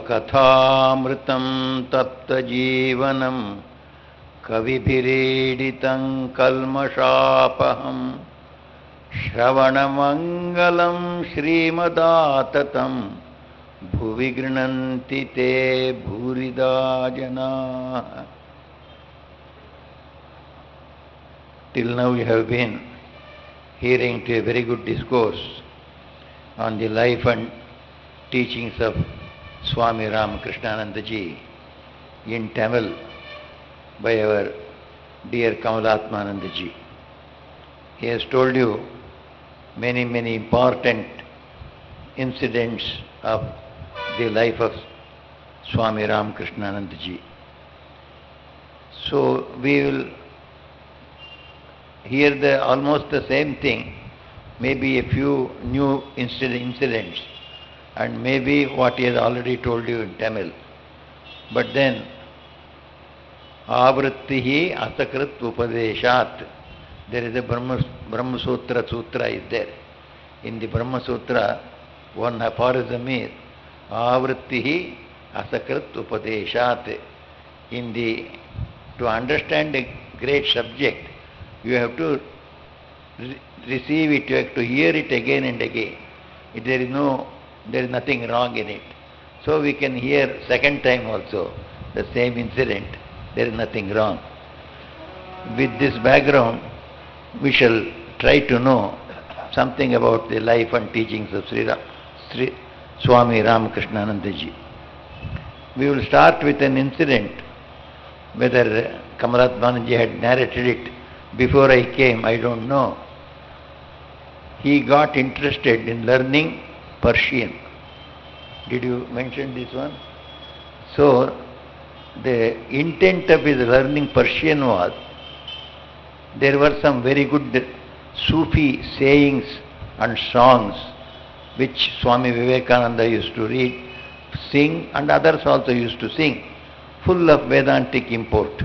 स्वकथामृतं तप्तजीवनं कविभिरीडितं कल्मषापहं श्रवणमङ्गलं श्रीमदाततं भुवि गृह्णन्ति ते भूरिदा जनाः. Till now you have been hearing to a very good discourse on the life and teachings of Swami Ramakrishnanandaji in Tamil by our dear Gautamanandaji. He has told you many important incidents of the life of Swami Ramakrishnanandaji. So we will hear almost the same thing, maybe a few new incidents, and maybe what he has already told you in Tamil. But then, avrittihi asakrit upadeshat. There is a Brahma Sutra is there. In the Brahma Sutra, one aphorism is avrittihi asakrit upadeshat. To understand a great subject, you have to receive it, you have to hear it again and again. There is nothing wrong in it. So we can hear second time also the same incident. There is nothing wrong. With this background, we shall try to know something about the life and teachings of Swami Ramakrishnanandaji. We will start with an incident. Whether Gautamanandaji had narrated it before I came, I don't know. He got interested in learning Persian. Did you mention this one? So, the intent of his learning Persian was, there were some very good Sufi sayings and songs which Swami Vivekananda used to read, sing, and others also used to sing, full of Vedantic import.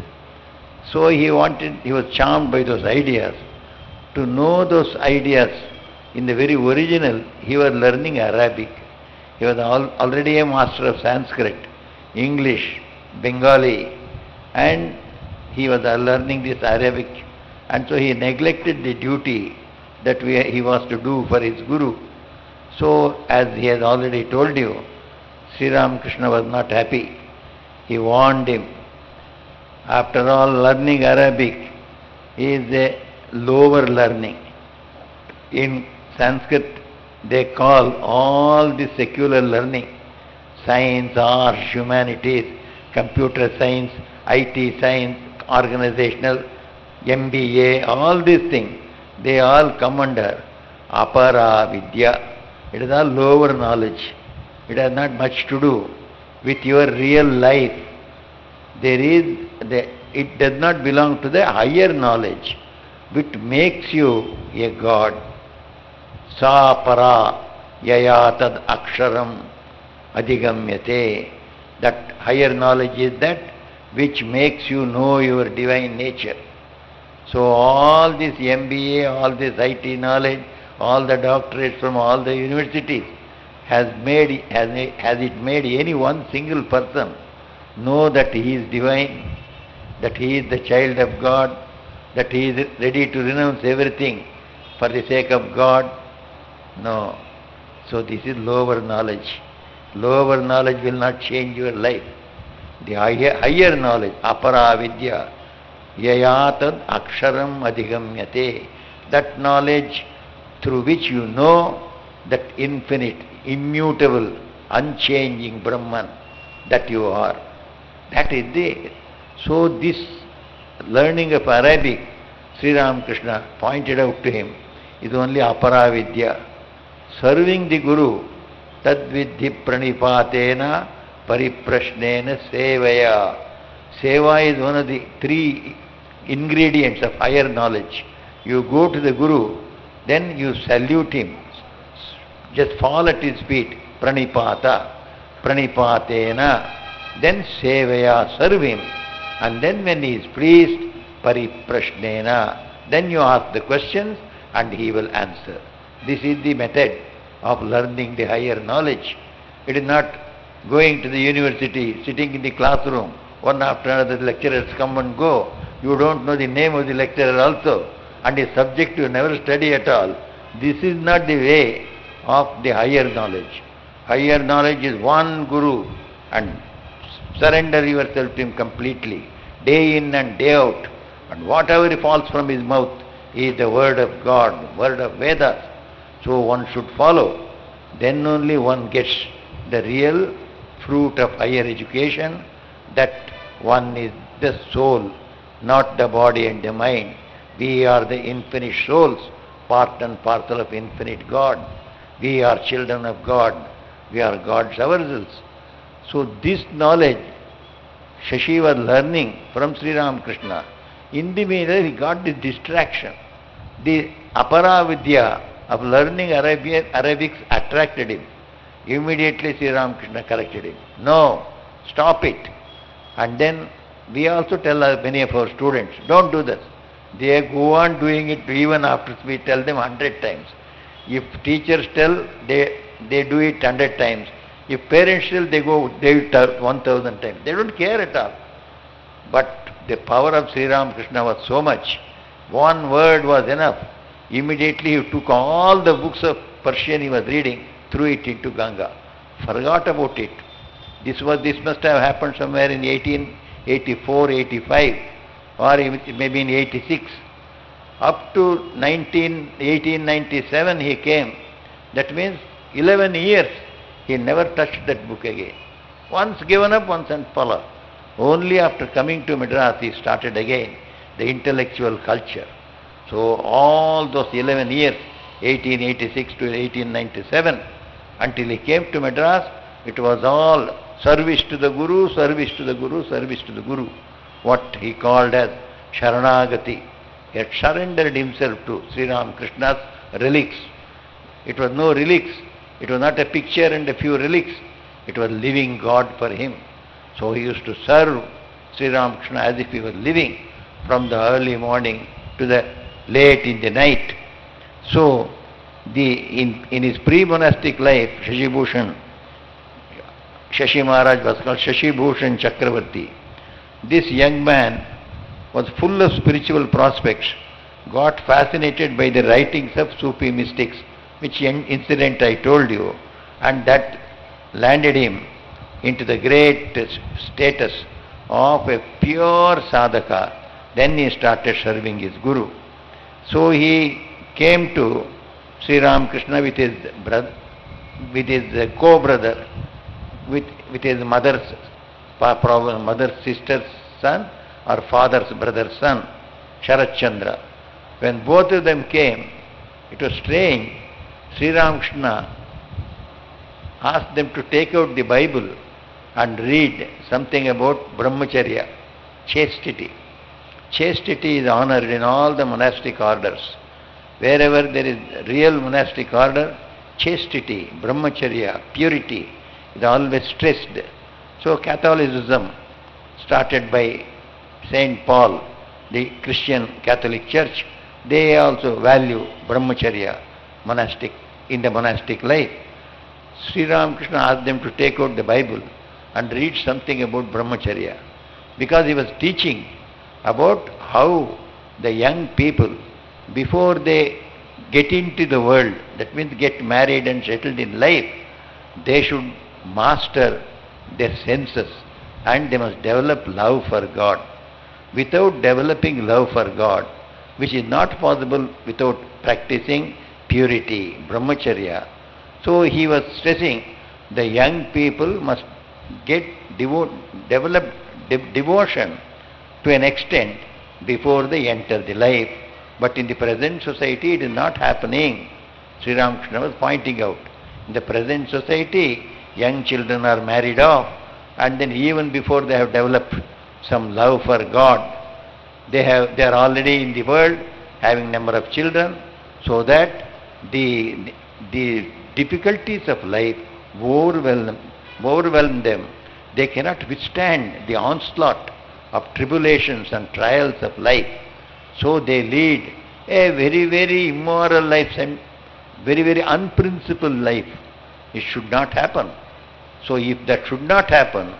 So he was charmed by those ideas. To know those ideas in the very original, he was learning Arabic. He was already a master of Sanskrit, English, Bengali, and he was learning this Arabic. And so he neglected the duty that he was to do for his Guru. So, as he has already told you, Sri Ramakrishna was not happy. He warned him. After all, learning Arabic is a lower learning. In Sanskrit, they call all the secular learning, science, arts, humanities, computer science, IT science, organizational, MBA, all these things, they all come under apara vidya. It is all lower knowledge. It has not much to do with your real life. It does not belong to the higher knowledge which makes you a God. Sa para yaya tad aksharam adhigamyate. That higher knowledge is that which makes you know your divine nature. So all this MBA, all this IT knowledge, all the doctorates from all the universities, has it made any one single person know that he is divine, that he is the child of God, that he is ready to renounce everything for the sake of God? No. So this is lower knowledge. Lower knowledge will not change your life. The higher knowledge, apara vidya, yayatad aksharam adhigamyate, that knowledge through which you know that infinite, immutable, unchanging Brahman that you are. That is there. So this learning of Arabic, Sri Ramakrishna pointed out to him, is only aparavidya. Serving the Guru, tadvidhi pranipatena pariprashnena sevaya. Seva is one of the three ingredients of higher knowledge. You go to the Guru, then you salute him. Just fall at his feet, pranipata, pranipatena. Then sevaya, serve him. And then when he is pleased, pariprashnena, then you ask the questions and he will answer. This is the method of learning the higher knowledge. It is not going to the university, sitting in the classroom, one after another the lecturers come and go. You don't know the name of the lecturer also, and a subject you never study at all. This is not the way of the higher knowledge. Higher knowledge is one Guru, and surrender yourself to him completely, day in and day out, and whatever falls from his mouth is the word of God, word of Vedas. So one should follow. Then only one gets the real fruit of higher education, that one is the soul, not the body and the mind. We are the infinite souls, part and parcel of infinite God. We are children of God. We are God's ourselves. So this knowledge Shashi was learning from Sri Ramakrishna. In the meanwhile, he got this distraction. The apara vidya of learning Arabic attracted him. Immediately Sri Ramakrishna corrected him. No, stop it. And then we also tell many of our students, don't do this. They go on doing it even after we tell them 100 times. If teachers tell, they do it 100 times. If parents tell, they tell 1,000 times. They don't care at all. But the power of Sri Ramakrishna was so much. One word was enough. Immediately he took all the books of Persian he was reading, threw it into Ganga. Forgot about it. This must have happened somewhere in 1884, 85, or maybe in 86. Up to 1897 he came. That means 11 years he never touched that book again. Once given up, once and follow. Only after coming to Madras he started again the intellectual culture. So all those 11 years, 1886 to 1897, until he came to Madras, it was all service to the Guru, service to the Guru, service to the Guru. What he called as Sharanagati. He had surrendered himself to Sri Ramakrishna's relics. It was no relics. It was not a picture and a few relics. It was living God for him. So he used to serve Sri Ramakrishna as if he was living from the early morning to the late in the night. So in his pre-monastic life, Shashi Maharaj was called Shashi Bhushan Chakravarti. This young man was full of spiritual prospects, got fascinated by the writings of Sufi mystics, which incident I told you, and that landed him into the great status of a pure sadhaka. Then he started serving his Guru. So he came to Sri Ramakrishna with his brother, with his co-brother, with his mother's sister's son or father's brother's son, Sharat Chandra. When both of them came, it was strange. Sri Ramakrishna asked them to take out the Bible and read something about brahmacharya, chastity. Chastity is honored in all the monastic orders. Wherever there is real monastic order, chastity, brahmacharya, purity is always stressed. So Catholicism, started by Saint Paul, the Christian Catholic Church, they also value brahmacharya, in the monastic life. Sri Ramakrishna asked them to take out the Bible and read something about brahmacharya, because he was teaching about how the young people, before they get into the world, that means get married and settled in life, they should master their senses and they must develop love for God. Without developing love for God, which is not possible without practicing purity, brahmacharya. So he was stressing the young people must develop devotion to an extent before they enter the life. But in the present society it is not happening. Sri Ramakrishna was pointing out. In the present society, young children are married off, and then even before they have developed some love for God, they are already in the world having number of children, so that the difficulties of life overwhelm them. They cannot withstand the onslaught of tribulations and trials of life. So they lead a very, very immoral life and very, very unprincipled life. It should not happen. So if that should not happen,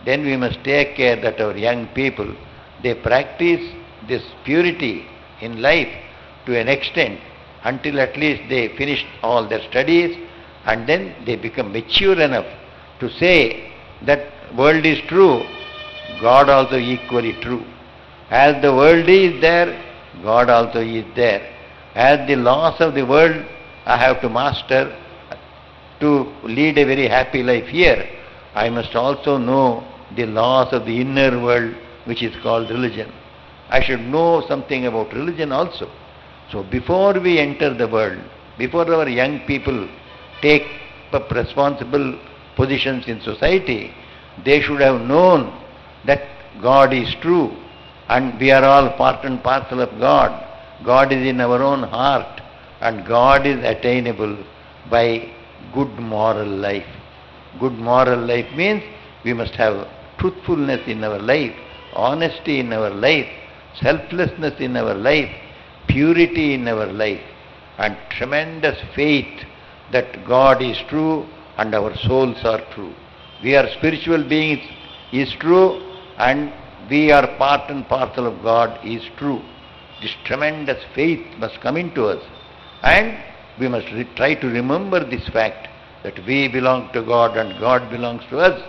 then we must take care that our young people, they practice this purity in life to an extent until at least they finish all their studies, and then they become mature enough to say that world is true, God also equally true. As the world is there, God also is there. As the laws of the world I have to master to lead a very happy life here, I must also know the laws of the inner world, which is called religion. I should know something about religion also. So before we enter the world, before our young people take up responsible positions in society, they should have known that God is true and we are all part and parcel of God. God is in our own heart and God is attainable by good moral life. Good moral life means we must have truthfulness in our life, honesty in our life, selflessness in our life, purity in our life, and tremendous faith that God is true and our souls are true. We are spiritual beings is true and we are part and parcel of God is true. This tremendous faith must come into us, and we must try to remember this fact that we belong to God and God belongs to us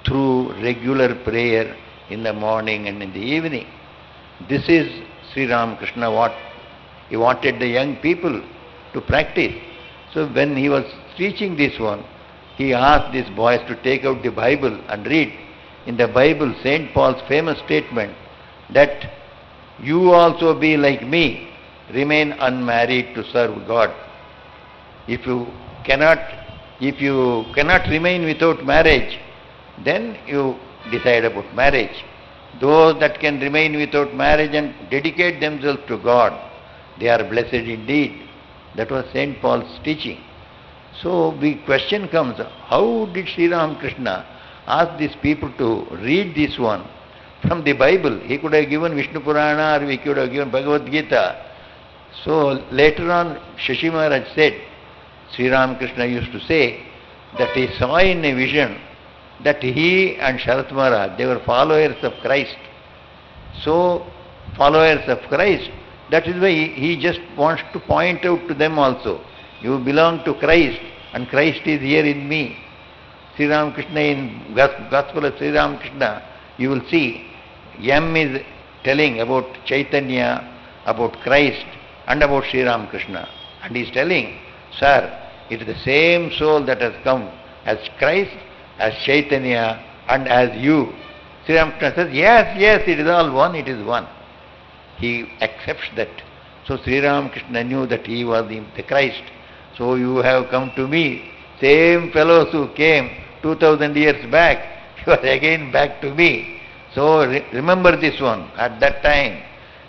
through regular prayer in the morning and in the evening. This is Sri Ramakrishna, what he wanted the young people to practice. So when he was teaching this one, he asked these boys to take out the Bible and read. In the Bible, St. Paul's famous statement that you also be like me, remain unmarried to serve God. If you cannot remain without marriage, then you decide about marriage. Those that can remain without marriage and dedicate themselves to God, they are blessed indeed. That was St. Paul's teaching. So the question comes, how did Sri Ramakrishna ask these people to read this one from the Bible? He could have given Vishnu Purana or he could have given Bhagavad Gita. So later on, Shashi Maharaj said, Sri Ramakrishna used to say that he saw in a vision that he and Sharat Maharaj, they were followers of Christ. So, followers of Christ, that is why he just wants to point out to them also, you belong to Christ and Christ is here in me. Sri Ramakrishna, in Gospel of Sri Ramakrishna, you will see M is telling about Chaitanya, about Christ and about Sri Ramakrishna. And he is telling, sir, it is the same soul that has come as Christ, as Chaitanya and as you. Sri Ramakrishna says, yes, it is all one, it is one. He accepts that. So Sri Ramakrishna knew that he was the Christ. So you have come to me, same fellows who came 2000 years back, you are again back to me. So remember this one, at that time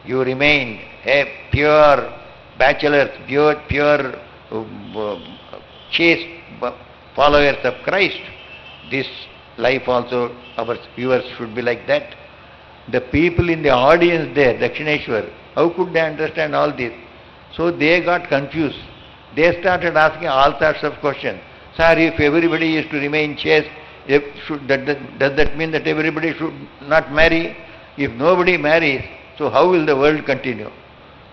you remained a pure bachelor, pure chaste followers of Christ. This life also, our viewers should be like that. The people in the audience there, Dakshineshwar, how could they understand all this? So they got confused. They started asking all sorts of questions. Sir, if everybody is to remain chaste, does that mean that everybody should not marry? If nobody marries, so how will the world continue?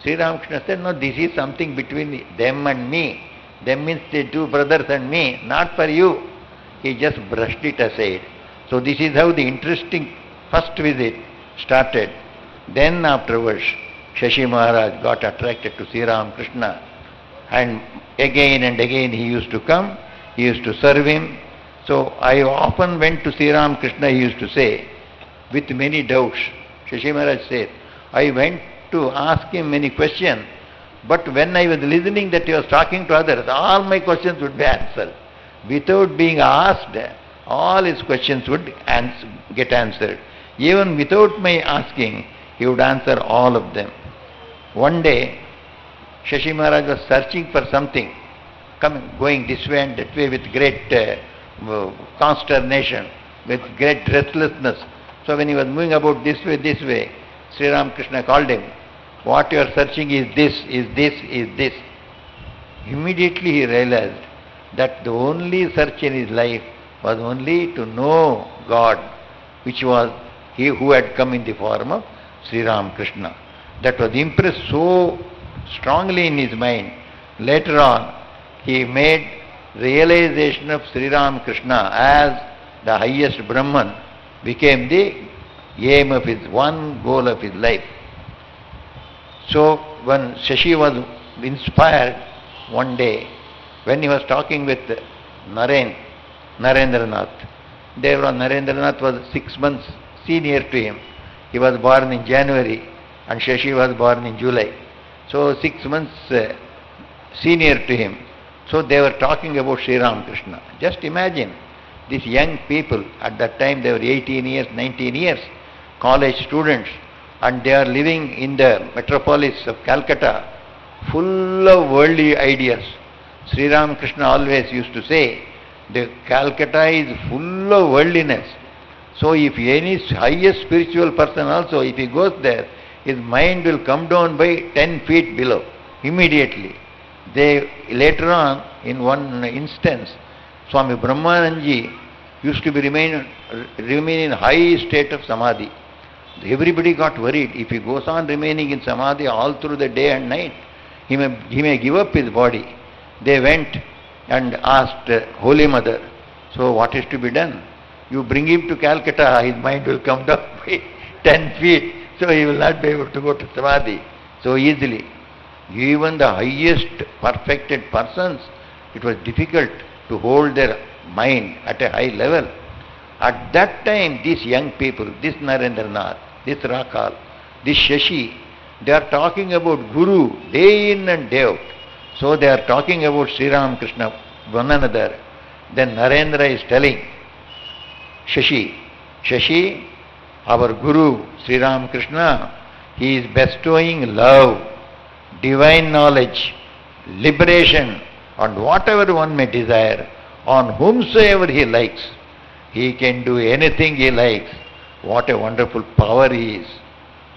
Sri Ramakrishna said, no, this is something between them and me. Them means the two brothers and me, not for you. He just brushed it aside. So this is how the interesting first visit started. Then afterwards, Shashi Maharaj got attracted to Sri Ramakrishna, and again he used to come, he used to serve him. So I often went to Sri Ramakrishna, he used to say, with many doubts. Shashi Maharaj said, I went to ask him many questions, but when I was listening that he was talking to others, all my questions would be answered. Without being asked, all his questions would get answered. Even without my asking, he would answer all of them. One day, Shashi Maharaj was searching for something, going this way and that way with great consternation, with great restlessness. So when he was moving about this way, Sri Ramakrishna called him. What you are searching is this, is this, is this. Immediately he realized that the only search in his life was only to know God, which was he who had come in the form of Sri Ramakrishna. That was impressed so strongly in his mind. Later on, he made realization of Sri Ramakrishna as the highest Brahman became the aim of his one goal of his life. So when Shashi was inspired one day, when he was talking with Narendranath, Narendranath was 6 months senior to him. He was born in January and Shashi was born in July. So 6 months senior to him. So they were talking about Sri Ramakrishna. Just imagine, these young people, at that time they were 18 years, 19 years, college students, and they are living in the metropolis of Calcutta, full of worldly ideas. Sri Ramakrishna always used to say, the Calcutta is full of worldliness. So if any highest spiritual person also, if he goes there, his mind will come down by 10 feet below, immediately. They later on, in one instance, Swami Brahmanandaji used to remain in high state of samadhi. Everybody got worried. If he goes on remaining in samadhi all through the day and night, he may give up his body. They went and asked Holy Mother, so what is to be done? You bring him to Calcutta, his mind will come down by 10 feet, so he will not be able to go to samadhi so easily. Even the highest perfected persons, it was difficult to hold their mind at a high level. At that time, these young people, this Narendranath, this Rakal, this Shashi, they are talking about Guru day in and day out. So they are talking about Sri Ramakrishna, one another. Then Narendra is telling Shashi, our Guru, Sri Ramakrishna, he is bestowing love, divine knowledge, liberation, and whatever one may desire, on whomsoever he likes. He can do anything he likes. What a wonderful power he is.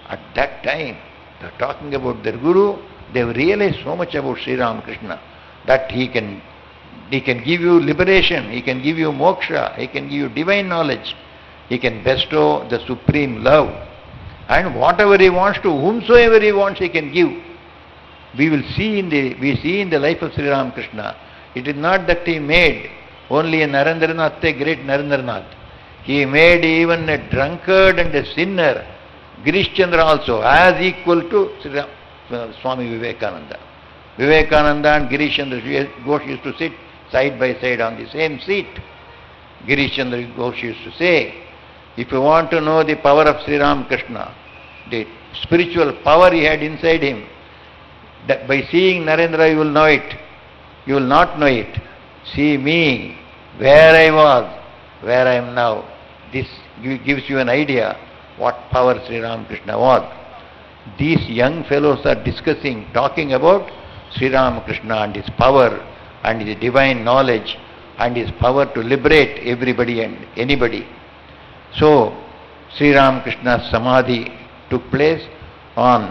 At that time, they are talking about their Guru. They have realized so much about Sri Ramakrishna that he can give you liberation, he can give you moksha, he can give you divine knowledge, he can bestow the supreme love, and whatever he wants to whomsoever he wants he can give. We see in the life of Sri Ramakrishna, it is not that he made only a Narendranath, a great Narendranath. He made even a drunkard and a sinner, Girish Chandra also, as equal to Swami Vivekananda. Vivekananda and Girish Chandra Ghosh used to sit side by side on the same seat. Girish Chandra Ghosh used to say, if you want to know the power of Sri Ramakrishna, the spiritual power he had inside him, that by seeing Narendra you will know it. You will not know it. See me, where I was, where I am now. This gives you an idea what power Sri Ramakrishna was. These young fellows are talking about Sri Ramakrishna and his power and his divine knowledge and his power to liberate everybody and anybody. So, Sri Ramakrishna's Samadhi took place on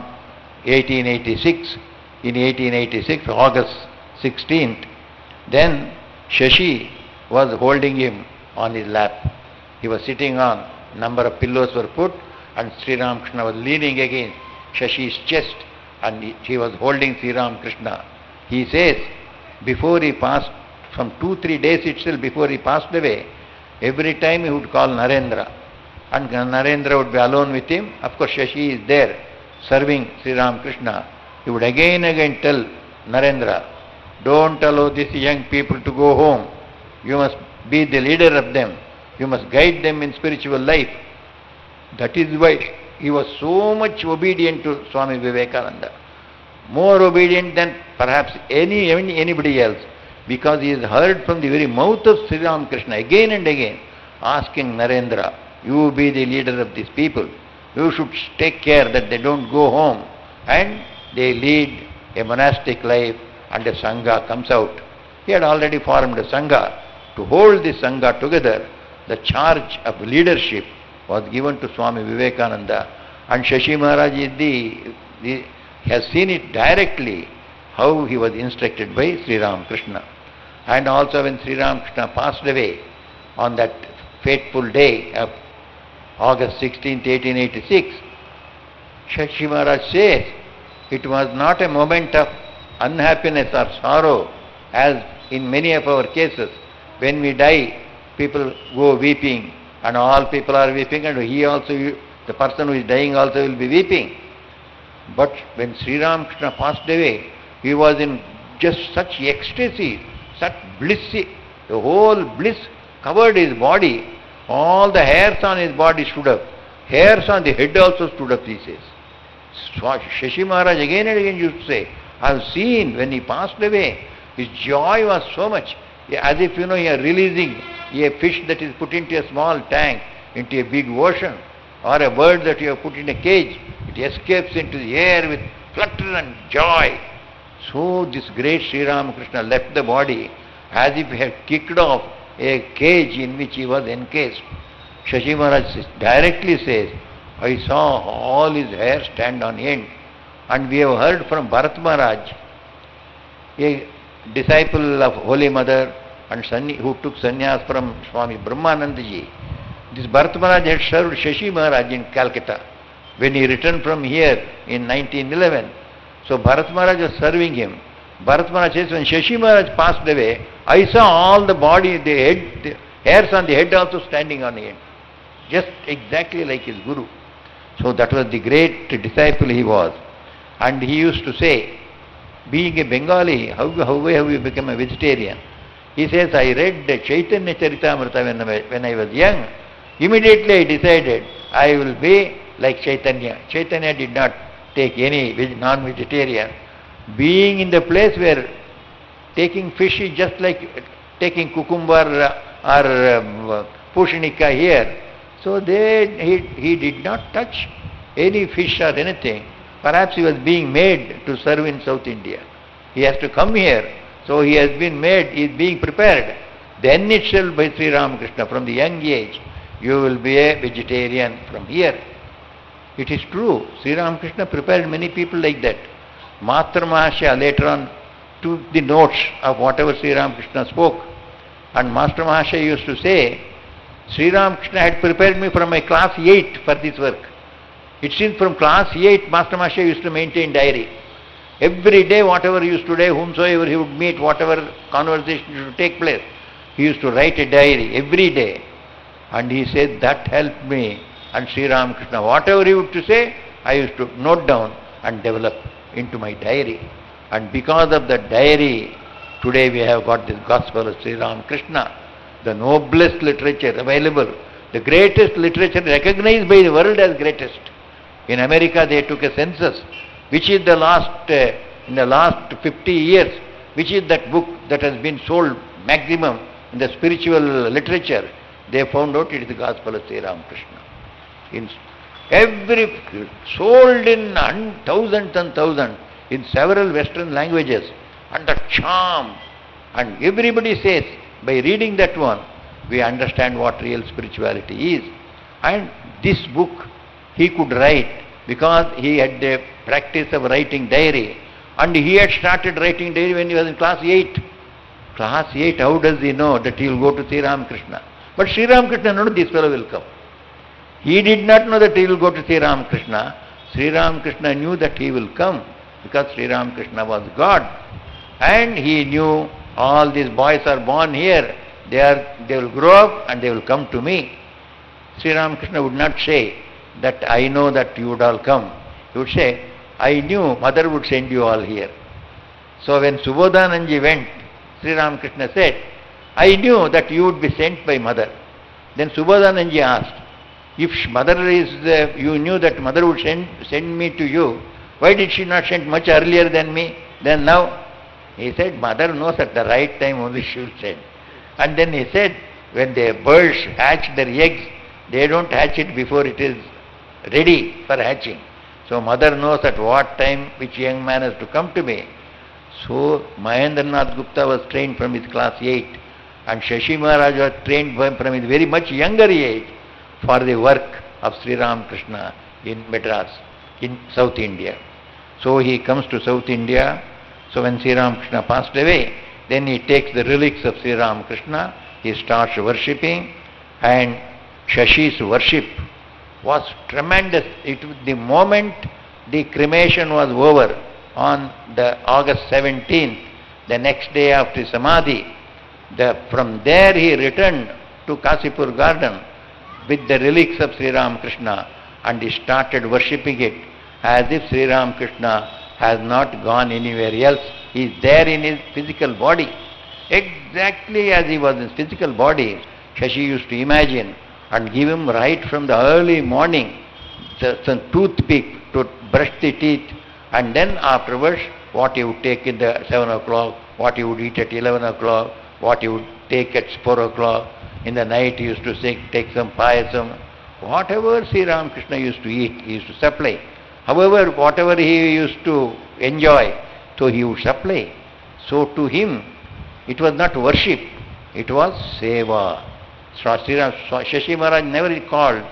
1886. In 1886, August 16th, then Shashi was holding him on his lap. He was sitting on, number of pillows were put, and Sri Ramakrishna was leaning against Shashi's chest, and he was holding Sri Ramakrishna. He says, before he passed, from 2-3 days itself before he passed away, every time he would call Narendra, and Narendra would be alone with him. Of course, Shashi is there, serving Sri Ramakrishna. He would again tell Narendra, don't allow these young people to go home. You must be the leader of them. You must guide them in spiritual life. That is why he was so much obedient to Swami Vivekananda. More obedient than perhaps anybody else. Because he has heard from the very mouth of Sri Ramakrishna again and again, asking Narendra, you be the leader of these people. You should take care that they don't go home. And they lead a monastic life and a Sangha comes out. He had already formed a Sangha. To hold this Sangha together, the charge of leadership was given to Swami Vivekananda. And Shashi Maharaj has seen it directly, how he was instructed by Sri Ramakrishna. And also when Sri Ramakrishna passed away, on that fateful day of August 16th, 1886, Shashi Maharaj says, it was not a moment of unhappiness or sorrow, as in many of our cases. When we die, people go weeping, and all people are weeping, and he also, the person who is dying also will be weeping. But when Sri Ramakrishna passed away, he was in just such ecstasy, such bliss, the whole bliss covered his body. All the hairs on his body stood up. Hairs on the head also stood up, he says. Shashi Maharaj again and again used to say, I have seen when he passed away, his joy was so much, as if you are releasing a fish that is put into a small tank, into a big ocean, or a bird that you have put in a cage, it escapes into the air with flutter and joy. So this great Sri Ramakrishna left the body as if he had kicked off a cage in which he was encased. Shashi Maharaj directly says, I saw all his hair stand on end. And we have heard from Bharat Maharaj, a disciple of Holy Mother and who took sannyas from Swami Brahmanandaji. This Bharat Maharaj had served Shashi Maharaj in Calcutta when he returned from here in 1911. So Bharat Maharaj was serving him. Bharat Maharaj says, when Shashi Maharaj passed away, I saw all the body, the head, the hairs on the head also standing on the end. Just exactly like his Guru. So that was the great disciple he was. And he used to say, being a Bengali, how have you become a vegetarian? He says, I read Chaitanya Charitamrita when I was young. Immediately I decided I will be like Chaitanya. Chaitanya did not take any non-vegetarian. Being in the place where taking fish is just like taking cucumber or pushinika here. So he did not touch any fish or anything. Perhaps he was being made to serve in South India. He has to come here. So he has been made, he is being prepared. Then itself by Sri Ramakrishna, from the young age, you will be a vegetarian from here. It is true. Sri Ramakrishna prepared many people like that. Matra Mahashaya later on took the notes of whatever Sri Ramakrishna spoke. And Master Mahashaya used to say, Sri Ramakrishna had prepared me from my class 8 for this work. It seems from class 8, Master Mahashaya used to maintain diary. Every day, whatever he used to do, whomsoever he would meet, whatever conversation should take place, he used to write a diary every day. And he said, that helped me. And Sri Ramakrishna, whatever he would to say, I used to note down and develop into my diary. And because of the diary, today we have got this gospel of Sri Ramakrishna, the noblest literature available, the greatest literature recognized by the world as greatest. In America they took a census, which is the last, in the last 50 years, which is that book that has been sold maximum in the spiritual literature. They found out it is the gospel of Sri Ramakrishna. Sold in thousands and thousands in several Western languages, and the charm, and everybody says, by reading that one, we understand what real spirituality is. And this book he could write because he had the practice of writing diary, and he had started writing diary when he was in class 8. Class 8, how does he know that he will go to Sri Ramakrishna? But Sri Ramakrishna knew this fellow will come. He did not know that he will go to Sri Ramakrishna. Sri Ramakrishna knew that he will come because Sri Ramakrishna was God. And he knew all these boys are born here. They will grow up and they will come to me. Sri Ramakrishna would not say that I know that you would all come. He would say, I knew Mother would send you all here. So when Subodhanandaji went, Sri Ramakrishna said, I knew that you would be sent by Mother. Then Subodhanandaji asked, if Mother is, you knew that Mother would send me to you, why did she not send much earlier than me, than now? He said, Mother knows at the right time only she will send. And then he said, when the birds hatch their eggs, they don't hatch it before it is ready for hatching. So Mother knows at what time which young man has to come to me. So Mahendranath Gupta was trained from his class 8, and Shashi Maharaj was trained from his very much younger age for the work of Sri Ramakrishna in Madras, in South India. So he comes to South India. So when Sri Ramakrishna passed away, then he takes the relics of Sri Ramakrishna he starts worshipping, and Shashi's worship was tremendous. The moment the cremation was over on the August 17th, the next day after Samadhi, from there he returned to Kasipur garden with the relics of Sri Ramakrishna, and he started worshipping it as if Sri Ramakrishna has not gone anywhere else. He is there in his physical body. Exactly as he was in his physical body, Shashi used to imagine and give him right from the early morning some toothpick to brush the teeth, and then afterwards what he would take in the 7 o'clock, what he would eat at 11 o'clock, what he would take at 4 o'clock. In the night he used to take some payasam. Whatever Sri Ramakrishna used to eat, he used to supply. However, whatever he used to enjoy, so he would supply. So to him, it was not worship, it was seva. Shashi Maharaj never called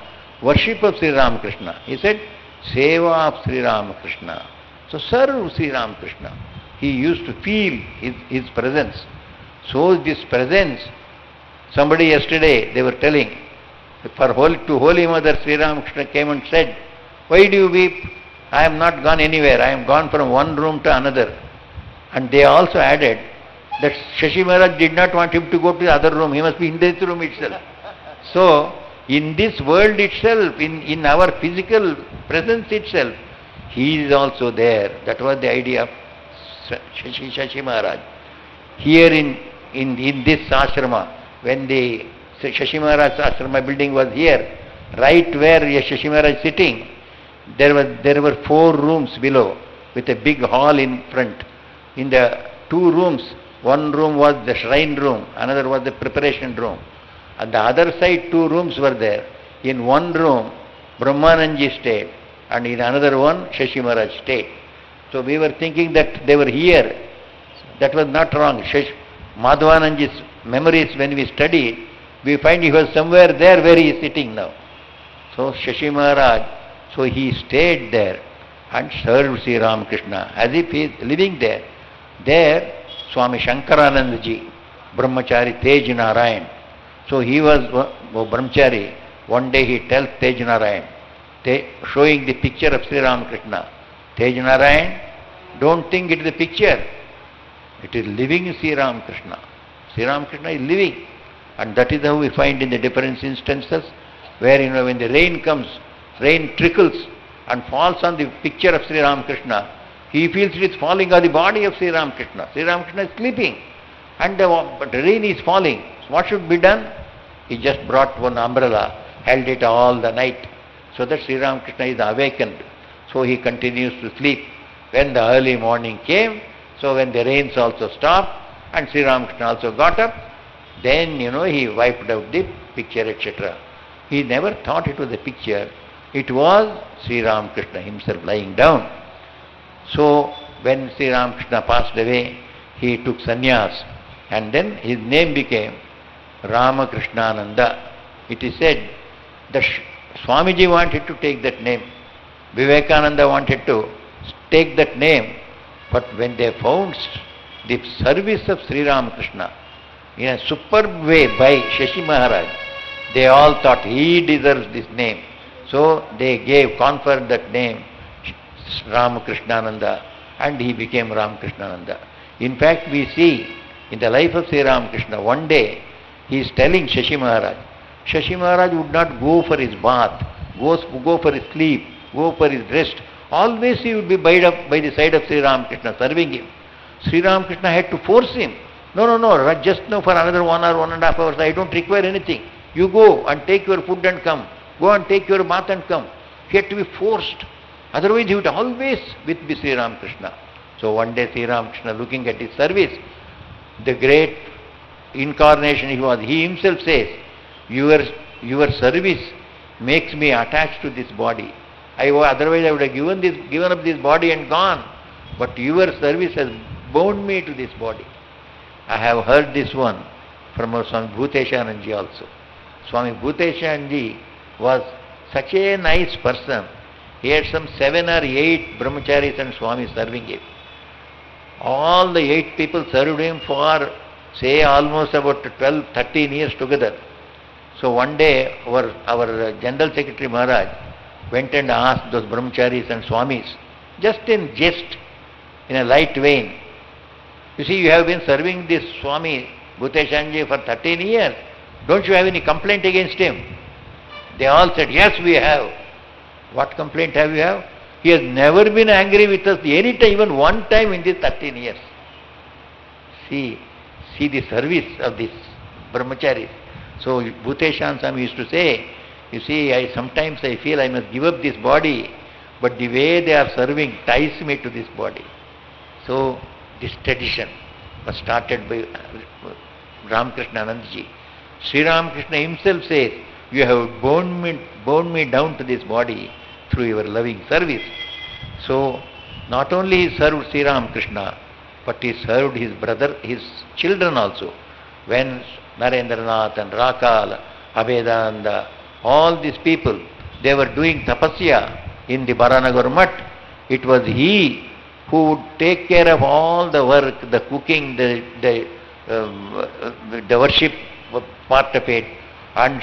worship of Sri Ramakrishna. He said, seva of Sri Ramakrishna. So serve Sri Ramakrishna. He used to feel his presence. So this presence, somebody yesterday, they were telling, to Holy Mother, Sri Ramakrishna came and said, why do you weep? I am not gone anywhere. I am gone from one room to another. And they also added that Shashi Maharaj did not want him to go to the other room. He must be in this room itself. So, in this world itself, in our physical presence itself, he is also there. That was the idea of Shashi Maharaj. Here in this ashrama, when the Shashi Maharaj ashrama building was here, right where Shashi Maharaj is sitting, there were 4 rooms below with a big hall in front. In the 2 rooms, one room was the shrine room, another was the preparation room. On the other side, 2 rooms were there. In one room, Brahmanandaji stayed, and in another one, Shashi Maharaj stayed. So we were thinking that they were here. That was not wrong. Madhavanandaji's memories, when we studied, we find he was somewhere there where he is sitting now. So Shashi Maharaj, so he stayed there and served Sri Ramakrishna as if he is living there. There, Swami Shankaranandaji, Brahmachari Tej Narayan. So he was Brahmachari. One day he tells Tej Narayan, showing the picture of Sri Ramakrishna. Tej Narayan, don't think it is a picture. It is living Sri Ramakrishna. Sri Ramakrishna is living. And that is how we find in the different instances where, when the rain comes, rain trickles and falls on the picture of Sri Ramakrishna, he feels it is falling on the body of Sri Ramakrishna. Sri Ramakrishna is sleeping and the rain is falling. So what should be done? He just brought one umbrella, held it all the night, so that Sri Ramakrishna is awakened. So he continues to sleep. When the early morning came, so when the rains also stopped and Sri Ramakrishna also got up, then, he wiped out the picture, etc. He never thought it was a picture. It was Sri Ramakrishna himself lying down. So, when Sri Ramakrishna passed away, he took sannyas, and then his name became Ramakrishnananda. It is said that Swamiji wanted to take that name. Vivekananda wanted to take that name, but when they found the service of Sri Ramakrishna in a superb way by Shashi Maharaj, they all thought he deserves this name. So they conferred that name, Ramakrishnananda, and he became Ramakrishnananda. In fact, we see in the life of Sri Ramakrishna, one day he is telling Shashi Maharaj. Shashi Maharaj would not go for his bath, go for his sleep, go for his rest. Always he would be by the side of Sri Ramakrishna, serving him. Sri Ramakrishna had to force him. No, just now for another 1 or 1.5 hours, I don't require anything. You go and take your food and come. Go and take your bath and come. He had to be forced. Otherwise he would always with Sri Ramakrishna. So one day Sri Ramakrishna, looking at his service, the great incarnation he himself says, your service makes me attached to this body. Otherwise I would have given up this body and gone. But your service has bound me to this body. I have heard this one from our Swami Bhuteshanandaji also. Swami Bhuteshanandaji was such a nice person. He had some 7 or 8 brahmacharis and Swamis serving him. All the 8 people served him for say almost about 12, 13 years together. So one day our General Secretary Maharaj went and asked those brahmacharis and swamis, just in jest, in a light vein, you see, you have been serving this Swami Bhuteshanji for 13 years. Don't you have any complaint against him? They all said, yes, we have. What complaint have you have? He has never been angry with us any time, even one time in these 13 years. See the service of this brahmacharis. So Bhuteshan Swami used to say, you see, sometimes I feel I must give up this body, but the way they are serving ties me to this body. So this tradition was started by Ramakrishnanandaji. Sri Ramakrishna himself says, you have bound me down to this body through your loving service. So not only he served Sri Ramakrishna, but he served his brother, his children also. When Narendranath and Rakal, Abhedananda, all these people, they were doing tapasya in the Baranagar Mutt, it was he who would take care of all the work, the cooking, the worship part of it, and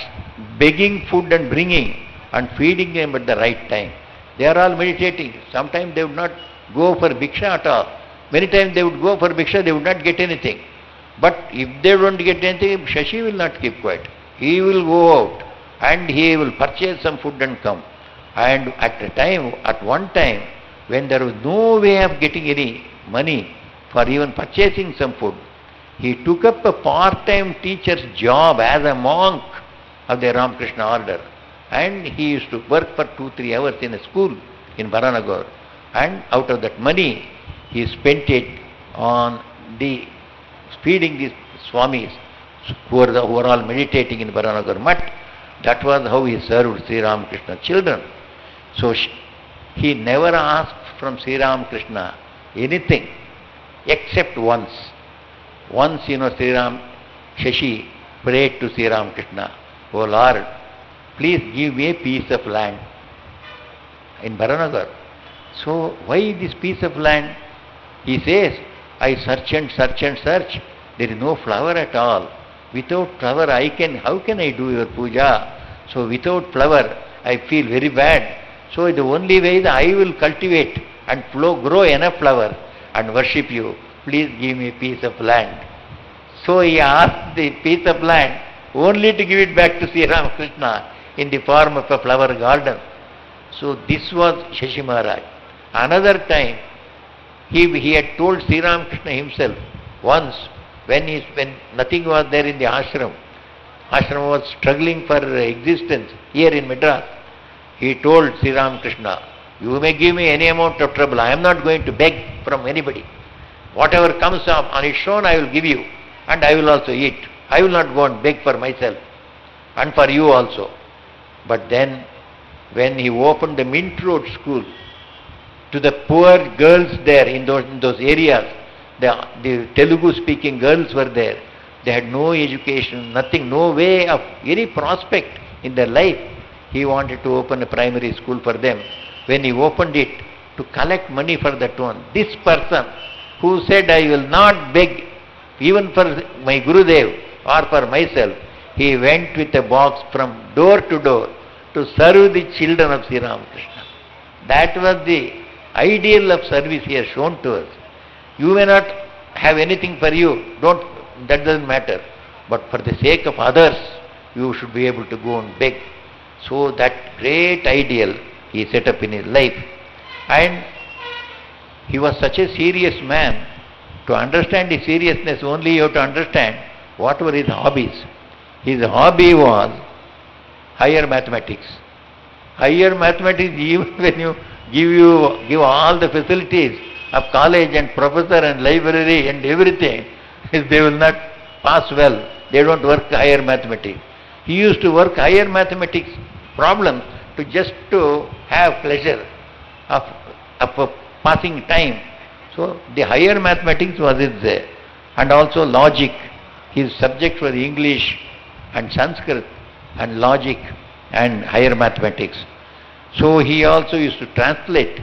begging food and bringing and feeding them at the right time. They are all meditating. Sometimes they would not go for bhiksha at all. Many times they would go for bhiksha, they would not get anything. But if they don't get anything, Shashi will not keep quiet. He will go out and he will purchase some food and come. And at one time, when there was no way of getting any money for even purchasing some food, he took up a part-time teacher's job as a monk of the Ramakrishna order. And he used to work for 2-3 hours in a school in Baranagar. And out of that money, he spent it on feeding these swamis who were all meditating in Baranagar Mutt. That was how he served Sri Ramakrishna children. So he never asked from Sri Ramakrishna anything except once. Once, Shashi prayed to Sri Ramakrishna, "Oh Lord, please give me a piece of land in Baranagar." So why this piece of land? He says, I search and search and search. There is no flower at all. Without flower, how can I do your puja? So without flower, I feel very bad. So the only way is I will cultivate and grow enough flower and worship you. Please give me a piece of land. So he asked the piece of land only to give it back to Sri Ramakrishna in the form of a flower garden. So this was Shashi Maharaj. Another time, he had told Sri Ramakrishna himself once, when nothing was there in the ashram was struggling for existence here in Madras, he told Sri Ramakrishna, "You may give me any amount of trouble, I am not going to beg from anybody. Whatever comes up on its own, I will give you, and I will also eat. I will not go and beg for myself, and for you also." But then, when he opened the Mint Road school, to the poor girls there in those areas, the Telugu-speaking girls were there. They had no education, nothing, no way of any prospect in their life. He wanted to open a primary school for them. When he opened it, to collect money for that one, this person who said, "I will not beg even for my Gurudev or for myself," he went with a box from door to door to serve the children of Sri Ramakrishna. That was the ideal of service he has shown to us. You may not have anything for you, that doesn't matter. But for the sake of others, you should be able to go and beg. So that great ideal he set up in his life. And he was such a serious man. To understand his seriousness, only you have to understand what were his hobbies. His hobby was higher mathematics. Higher mathematics, even when you give all the facilities of college and professor and library and everything, they will not pass well. They don't work higher mathematics. He used to work higher mathematics problems to have pleasure of passing time. So the higher mathematics was his, and also logic. His subjects were English and Sanskrit and logic and higher mathematics. So he also used to translate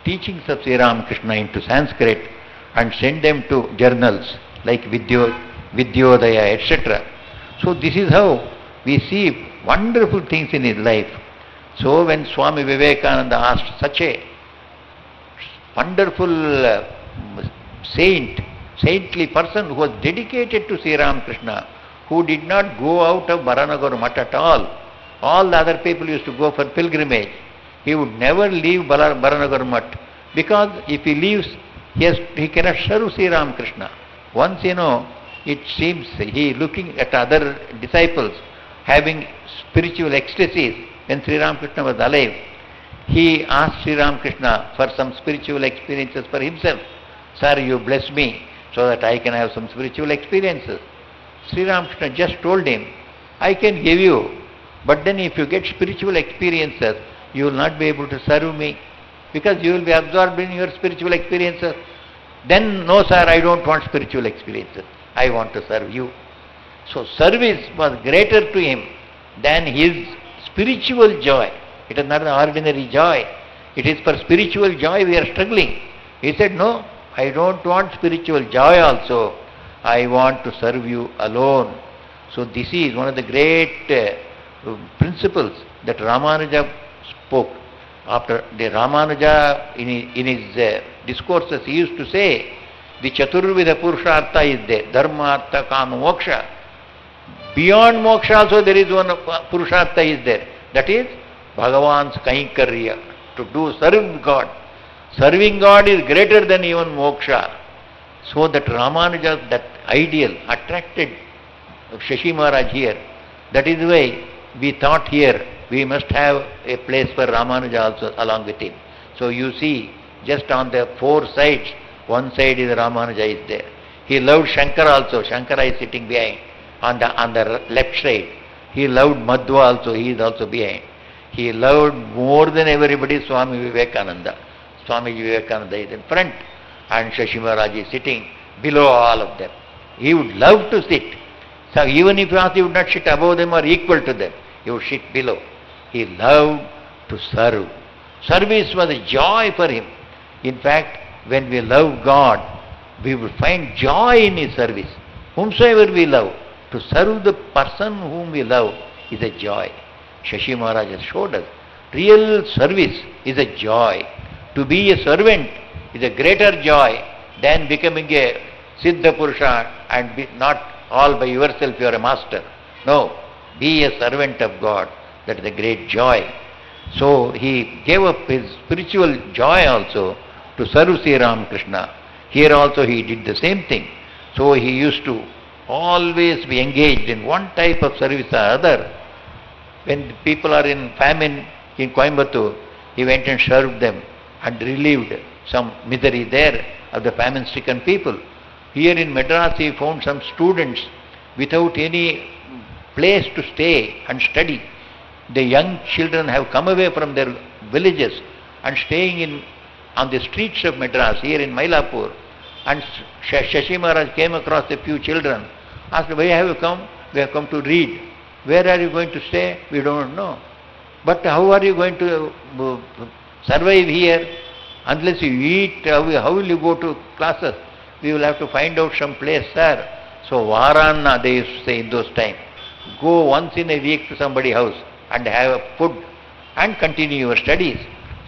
teachings of Sri Ramakrishna into Sanskrit and send them to journals like Vidyodaya, etc. So this is how we see wonderful things in his life. So when Swami Vivekananda asked such a wonderful saintly person who was dedicated to Sri Ramakrishna, who did not go out of Baranagar Mutt at all the other people used to go for pilgrimage. He would never leave Baranagar Mutt, because if he leaves, he cannot serve Sri Ramakrishna. Once, it seems he looking at other disciples having spiritual ecstasies when Sri Ramakrishna was alive. He asked Sri Ramakrishna for some spiritual experiences for himself. Sir, you bless me so that I can have some spiritual experiences. Sri Ramakrishna just told him, I can give you, but then if you get spiritual experiences, you will not be able to serve me, because you will be absorbed in your spiritual experiences. Then, no sir, I don't want spiritual experiences. I want to serve you. So service was greater to him than his spiritual joy. It is not an ordinary joy. It is for spiritual joy we are struggling. He said, no, I don't want spiritual joy also. I want to serve you alone. So this is one of the great principles that Ramanuja spoke. After the Ramanuja, in his discourses, he used to say, the Chaturvida Purushartha is there, Dharma, Artha, Kama, Moksha. Beyond Moksha also there is one Purushartha is there. That is Bhagavan's Kaikarya, to serve God. Serving God is greater than even Moksha. So that Ramanuja, that ideal, attracted Shashi Maharaj here. That is why we thought here we must have a place for Ramanuja also along with him. So you see, just on the four sides, one side is Ramanuja is there. He loved Shankara also. Shankara is sitting behind on the left side. He loved Madhva also. He is also behind. He loved more than everybody Swami Vivekananda. Swami Vivekananda is in front and Shashi Maharaj is sitting below all of them. He would love to sit. So even if he would not sit above them or equal to them, he would sit below. He loved to serve. Service was a joy for him. In fact, when we love God, we will find joy in his service. Whomsoever we love, to serve the person whom we love is a joy. Shashi Maharaj has showed us. Real service is a joy. To be a servant is a greater joy than becoming a Siddha Purusha and be not all by yourself you are a master. No, be a servant of God. That is a great joy. So he gave up his spiritual joy also to serve Sri Ramakrishna. Here also he did the same thing. So he used to always be engaged in one type of service or other. When people are in famine in Coimbatore, he went and served them and relieved some misery there of the famine-stricken people. Here in Madras he found some students without any place to stay and study. The young children have come away from their villages and staying on the streets of Madras, here in Mylapore. And Shashi Maharaj came across a few children, asked, why have you come? We have come to read. Where are you going to stay? We don't know. But how are you going to survive here? Unless you eat, how will you go to classes? We will have to find out some place, sir. So Varana, they used to say in those times, go once in a week to somebody's house and have food and continue your studies.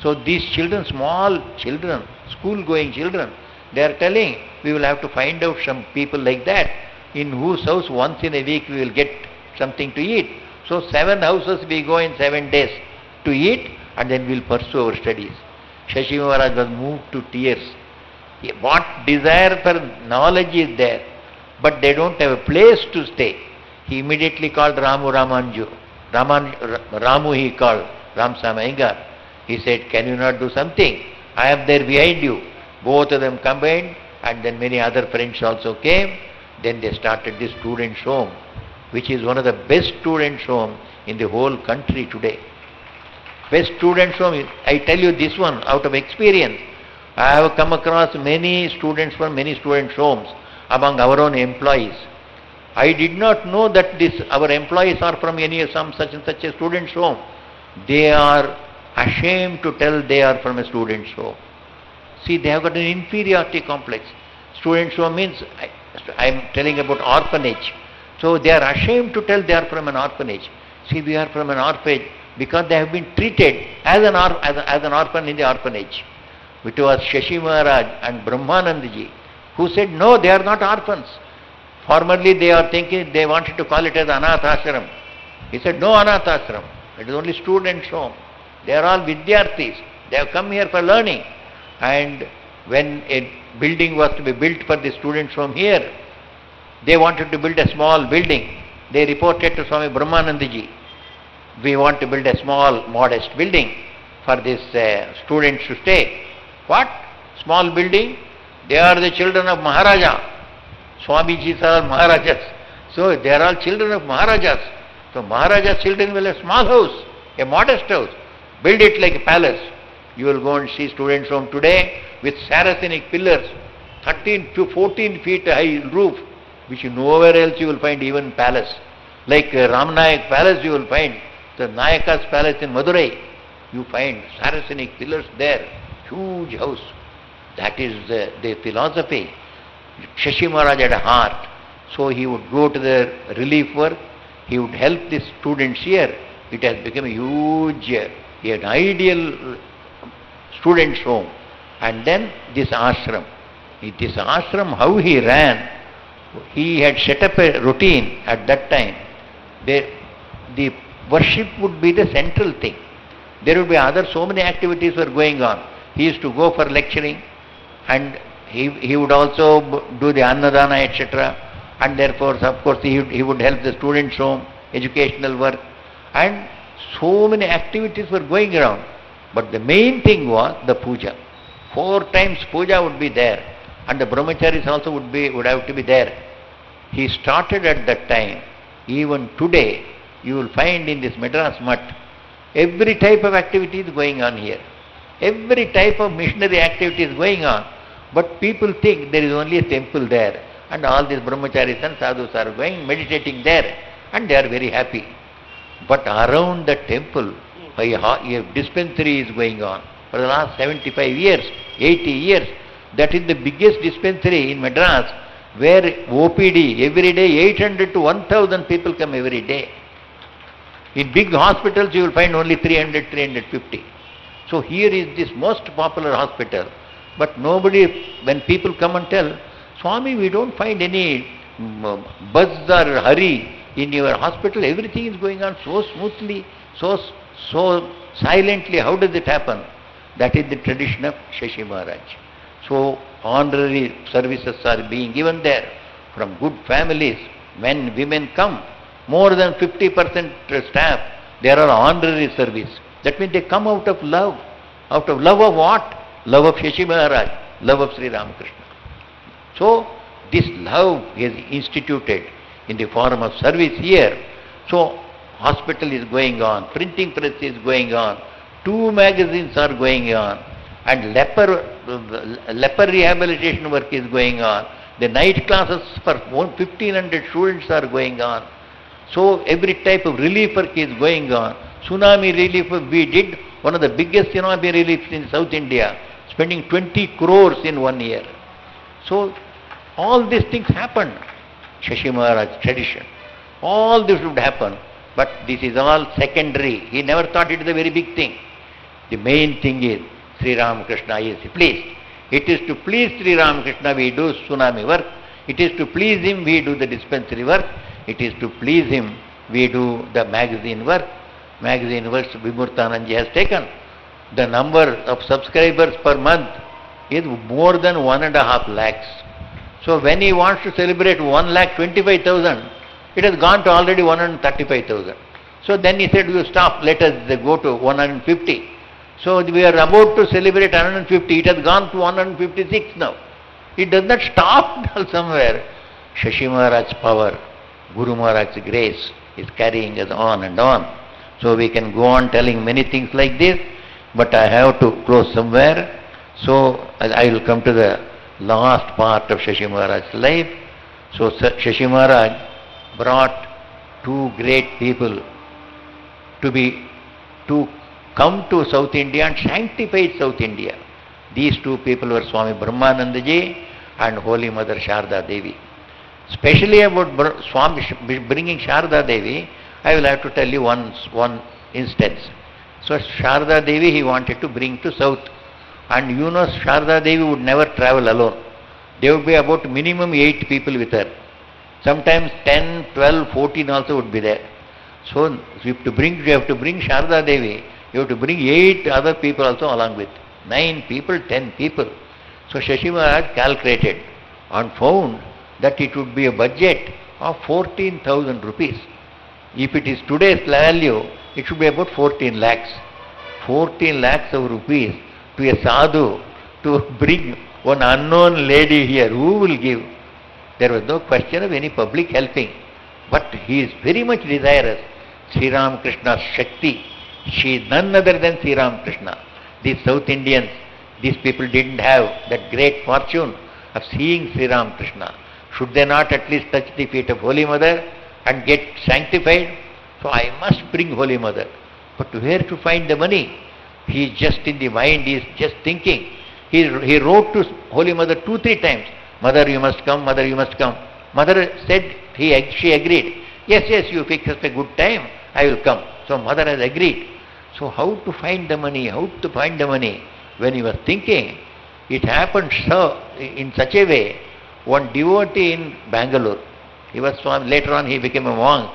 So these children, small children, school-going children, they are telling, we will have to find out some people like that, in whose house once in a week we will get something to eat. So 7 houses we go in 7 days to eat, and then we will pursue our studies. Shashi Maharaj was moved to tears. What desire for knowledge is there, but they don't have a place to stay. He immediately called Ramu he called, Ram Samayangar. He said, can you not do something? I am there behind you. Both of them combined, and then many other friends also came. Then they started this students' home, which is one of the best students' home in the whole country today. Best students' home, I tell you this one out of experience. I have come across many students from many students' homes among our own employees. I did not know that our employees are from some such and such a student's home. They are ashamed to tell they are from a student's home. See, they have got an inferiority complex. Student's home means I am telling about orphanage. So they are ashamed to tell they are from an orphanage. See, we are from an orphanage because they have been treated as an orphan in the orphanage. It was Shashi Maharaj and Brahmanandaji who said, no, they are not orphans. Formerly they are thinking, they wanted to call it as Anath Ashram. He said, no Anath Ashram. It is only students' home. They are all Vidyarthis. They have come here for learning. And when a building was to be built for the students from here, they wanted to build a small building. They reported to Swami Brahmanandaji, we want to build a small, modest building for these students to stay. What? Small building? They are the children of Maharaja. Swamijis are all Maharajas. So they are all children of Maharajas. So Maharaja's children will have a small house, a modest house. Build it like a palace. You will go and see students from today with Saracenic pillars, 13 to 14 feet high roof, which nowhere else you will find even palace. Like Ramnayak Palace you will find, the Nayaka's Palace in Madurai, you find Saracenic pillars there, huge house. That is the philosophy. Shashi Maharaj had a heart. So he would go to the relief work, he would help the students here. It has become a huge, an ideal students' home. And then this ashram. This ashram, how he ran, he had set up a routine at that time. The worship would be the central thing. There would be so many activities were going on. He used to go for lecturing, and he would also do the Annadana, etc. And therefore, of course, he would help the students' home, educational work, and so many activities were going around. But the main thing was the puja. 4 times puja would be there, and the brahmacharis also would have to be there. He started at that time. Even today, you will find in this Madras Mutt, every type of activity is going on here. Every type of missionary activity is going on. But people think there is only a temple there, and all these brahmacharis and sadhus are going, meditating there, and they are very happy. But around the temple, a dispensary is going on. For the last 75 years, 80 years, that is the biggest dispensary in Madras, where OPD, every day 800 to 1000 people come every day. In big hospitals you will find only 300, 350. So here is this most popular hospital. But nobody, when people come and tell, Swami, we don't find any buzz or hurry in your hospital. Everything is going on so smoothly, so silently. How does it happen? That is the tradition of Shashi Maharaj. So honorary services are being given there from good families. Men, women come. More than 50% staff, there are honorary service. That means they come out of love. Out of love of what? Love of Shashi Maharaj, love of Sri Ramakrishna. So this love is instituted in the form of service here. So hospital is going on, printing press is going on, 2 magazines are going on, and leper rehabilitation work is going on. The night classes for 1500 students are going on. So every type of relief work is going on. Tsunami relief work we did, one of the biggest tsunami reliefs in South India, spending 20 crores in 1 year. So all these things happened. Shashi Maharaj tradition. All this would happen, but this is all secondary. He never thought it is a very big thing. The main thing is Sri Ramakrishna is pleased. It is to please Sri Ramakrishna we do tsunami work. It is to please him we do the dispensary work. It is to please him we do the magazine work. Magazine works Vimurtanandaji has taken. The number of subscribers per month is more than 1.5 lakhs. So when he wants to celebrate 1,25,000, it has gone to already 135,000. So then he said, you stop, let us go to 150. So we are about to celebrate 150, it has gone to 156 now. It does not stop somewhere. Shashi Maharaj's power, Guru Maharaj's grace is carrying us on and on. So we can go on telling many things like this, but I have to close somewhere. So I will come to the last part of Shashi Maharaj's life. So Shashi Maharaj brought 2 great people to come to South India and sanctify South India. These 2 people were Swami Brahmanandaji and Holy Mother Sharda Devi. Especially about Swami bringing Sharda Devi, I will have to tell you one instance. So Sharda Devi he wanted to bring to south. And you know Sharda Devi would never travel alone. There would be about minimum 8 people with her. Sometimes 10, 12, 14 also would be there. So you have to bring Sharda Devi, you have to bring 8 other people also along with. 9 people, 10 people. So Shashi Maharaj calculated and found that it would be a budget of 14,000 rupees. If it is today's value, it should be about 14 lakhs. 14 lakhs of rupees to a sadhu to bring one unknown lady here. Who will give? There was no question of any public helping. But he is very much desirous. Sri Ramakrishna's Shakti. She is none other than Sri Ramakrishna. These South Indians, these people didn't have that great fortune of seeing Sri Ramakrishna. Should they not at least touch the feet of Holy Mother and get sanctified? So I must bring Holy Mother. But where to find the money? He is just in the mind, he is just thinking. He wrote to Holy Mother 2-3 times, Mother you must come, Mother you must come. Mother said, she agreed. Yes, you fix us a good time, I will come. So Mother has agreed. So how to find the money? When he was thinking, it happened so in such a way, one devotee in Bangalore, he was Swami, later on he became a monk,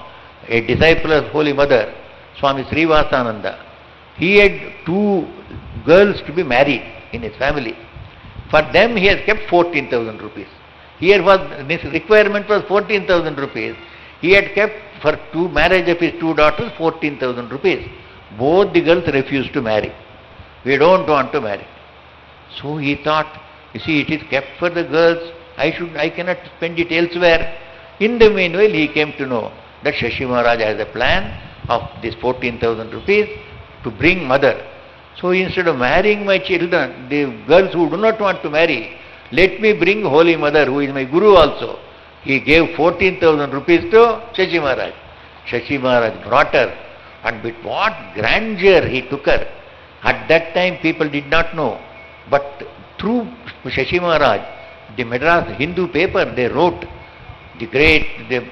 a disciple of Holy Mother, Swami Srivasananda. He had 2 girls to be married in his family. For them he has kept 14,000 rupees. Here was, this requirement was 14,000 rupees. He had kept for marriage of his 2 daughters 14,000 rupees. Both the girls refused to marry. We don't want to marry. So he thought, you see, it is kept for the girls, I cannot spend it elsewhere. In the meanwhile, he came to know that Shashi Maharaj has a plan of this 14,000 rupees to bring Mother. So instead of marrying my children, the girls who do not want to marry, let me bring Holy Mother, who is my Guru also. He gave 14,000 rupees to Shashi Maharaj. Shashi Maharaj brought her, and with what grandeur he took her. At that time people did not know, but through Shashi Maharaj, the Madras Hindu paper, they wrote, the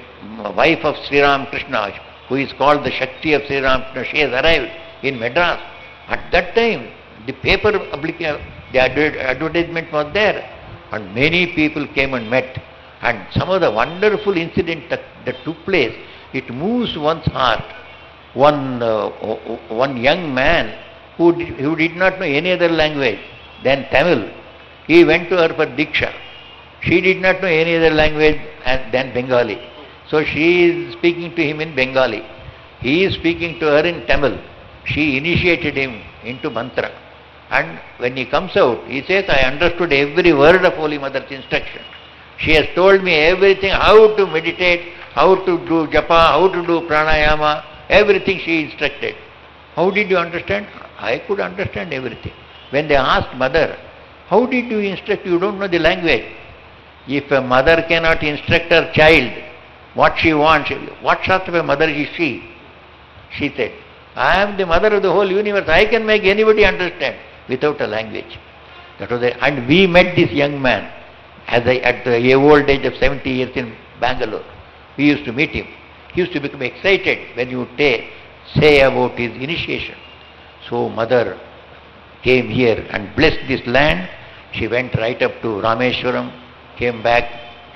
wife of Sri Ramakrishna, who is called the Shakti of Sri Ramakrishna, she has arrived in Madras. At that time, the paper, the advertisement was there, and many people came and met. And some of the wonderful incidents that took place, it moves one's heart. One young man who did not know any other language than Tamil, he went to her for Diksha. She did not know any other language than Bengali. So she is speaking to him in Bengali. He is speaking to her in Tamil. She initiated him into mantra. And when he comes out, he says, I understood every word of Holy Mother's instruction. She has told me everything, how to meditate, how to do japa, how to do pranayama, everything she instructed. How did you understand? I could understand everything. When they asked Mother, how did you instruct? You don't know the language. If a mother cannot instruct her child what she wants, what sort of a mother is she? She said, I am the mother of the whole universe. I can make anybody understand without a language. That was it. And we met this young man at the old age of 70 years in Bangalore. We used to meet him. He used to become excited when you say about his initiation. So Mother came here and blessed this land. She went right up to Rameshwaram, came back,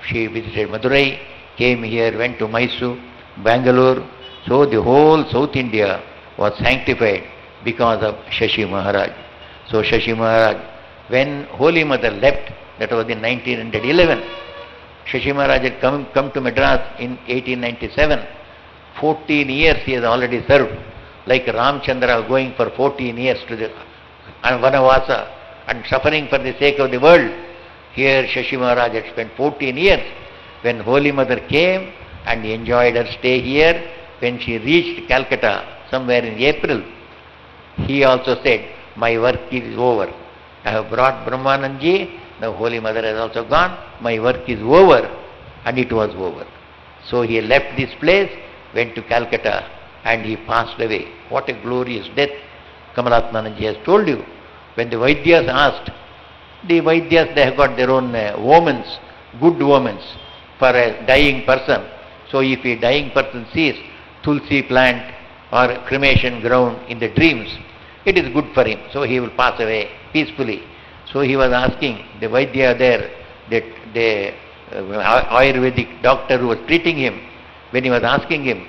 she visited Madurai, came here, went to Mysore, Bangalore. So the whole South India was sanctified because of Shashi Maharaj. So Shashi Maharaj, when Holy Mother left, that was in 1911, Shashi Maharaj had come to Madras in 1897. 14 years he has already served, like Ramchandra going for 14 years to the Vanavasa and suffering for the sake of the world. Here Shashi Maharaj had spent 14 years. When Holy Mother came and enjoyed her stay here, when she reached Calcutta somewhere in April, he also said, my work is over. I have brought Brahmanandji, now Holy Mother has also gone, my work is over, and it was over. So he left this place, went to Calcutta, and he passed away. What a glorious death. Kamalatmananji has told you. When the Vaidyas asked, the Vaidyas, they have got their own omens, good omens. for a dying person. So if a dying person sees tulsi plant or cremation ground in the dreams, it is good for him. So he will pass away peacefully. So he was asking the Vaidya there, the Ayurvedic doctor who was treating him, when he was asking him,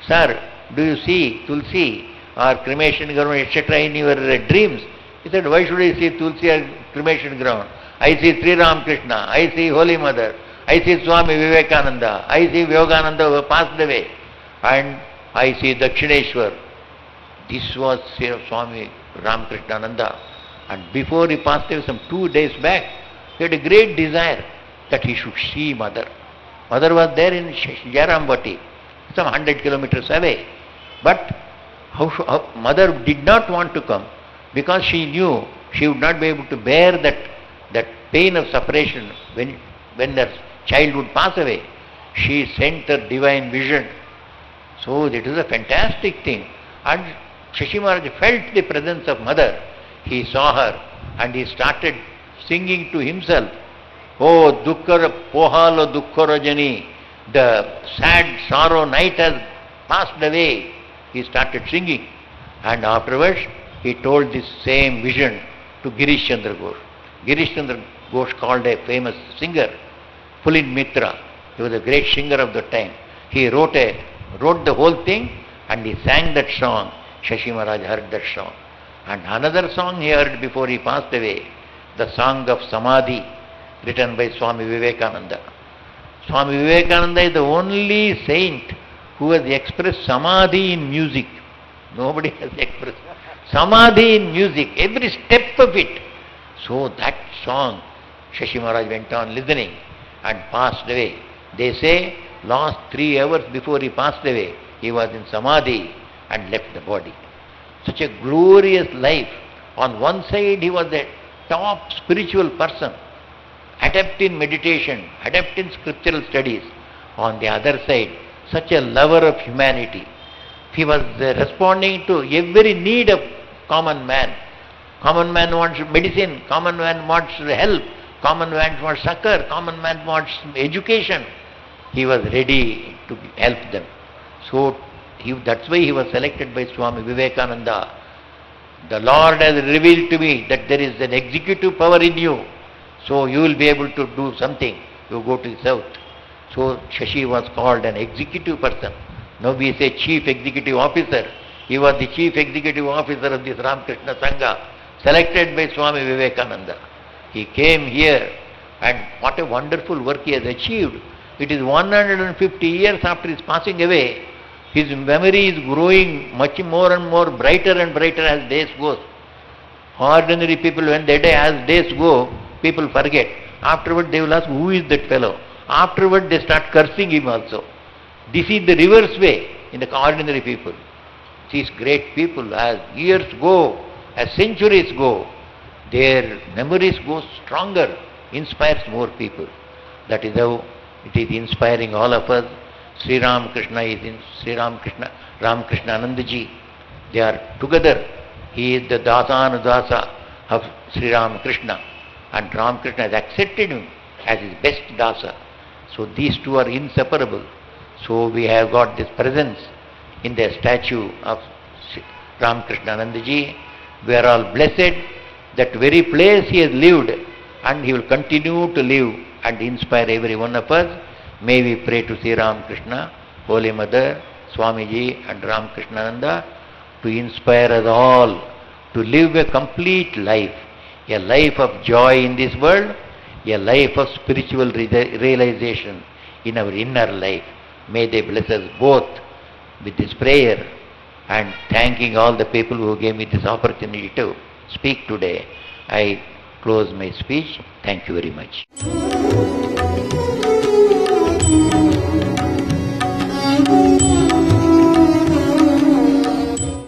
"Sir, do you see tulsi or cremation ground, etc. in your dreams?" He said, "Why should I see tulsi or cremation ground? I see Sri Ramakrishna, I see Holy Mother, I see Swami Vivekananda, I see Yogananda who passed away, and I see Dakshineshwar." This was Swami Ramakrishnananda. And before he passed away, some 2 days back, he had a great desire that he should see Mother. Mother was there in Jairambati, some 100 kilometers away. But Mother did not want to come because she knew she would not be able to bear that pain of separation when her child would pass away. She sent her divine vision. So it is a fantastic thing. And Shashi Maharaj felt the presence of Mother. He saw her and he started singing to himself, "Oh, Dukkara Pohalo Dukkarajani, the sad sorrow night has passed away." He started singing. And afterwards, he told this same vision to Girish Chandra Ghosh. Girish Chandra Ghosh, called a famous singer, Pulin Mitra. He was a great singer of the time. He wrote the whole thing and he sang that song. Shashi Maharaj heard that song. And another song he heard before he passed away, the song of Samadhi, written by Swami Vivekananda. Swami Vivekananda is the only saint who has expressed Samadhi in music. Nobody has expressed Samadhi in music, every step of it. So that song, Shashi Maharaj went on listening and passed away. They say last 3 hours before he passed away, he was in Samadhi and left the body. Such a glorious life. On one side he was a top spiritual person, adept in meditation, adept in scriptural studies. On the other side, such a lover of humanity. He was responding to every need of common man. Common man wants medicine, common man wants help, common man wants succor, common man wants education. He was ready to help them. So that's why he was selected by Swami Vivekananda. The Lord has revealed to me that there is an executive power in you, so you will be able to do something. You go to the south. So Shashi was called an executive person. Now we say chief executive officer. He was the chief executive officer of this Ramakrishna Sangha, selected by Swami Vivekananda. He came here, and what a wonderful work he has achieved. It is 150 years after his passing away. His memory is growing much more and more brighter and brighter as days goes. Ordinary people, when they die, as days go, people forget. Afterward they will ask, who is that fellow? Afterward they start cursing him also. This is the reverse way in the ordinary people. These great people, as years go, as centuries go, their memories go stronger, inspires more people. That is how it is inspiring all of us. Sri Ramakrishna is in Ramakrishnanandaji. They are together. He is the Dasanudasa of Sri Ramakrishna, and Ramakrishna has accepted him as his best Dasa. So these two are inseparable. So we have got this presence in the statue of Ramakrishnanandaji. We are all blessed that very place he has lived, and he will continue to live and inspire every one of us. May we pray to Sri Ramakrishna, Holy Mother, Swamiji and Ramakrishnananda to inspire us all to live a complete life, a life of joy in this world, a life of spiritual realization in our inner life. May they bless us both with this prayer, and thanking all the people who gave me this opportunity to speak today. I close my speech. Thank you very much.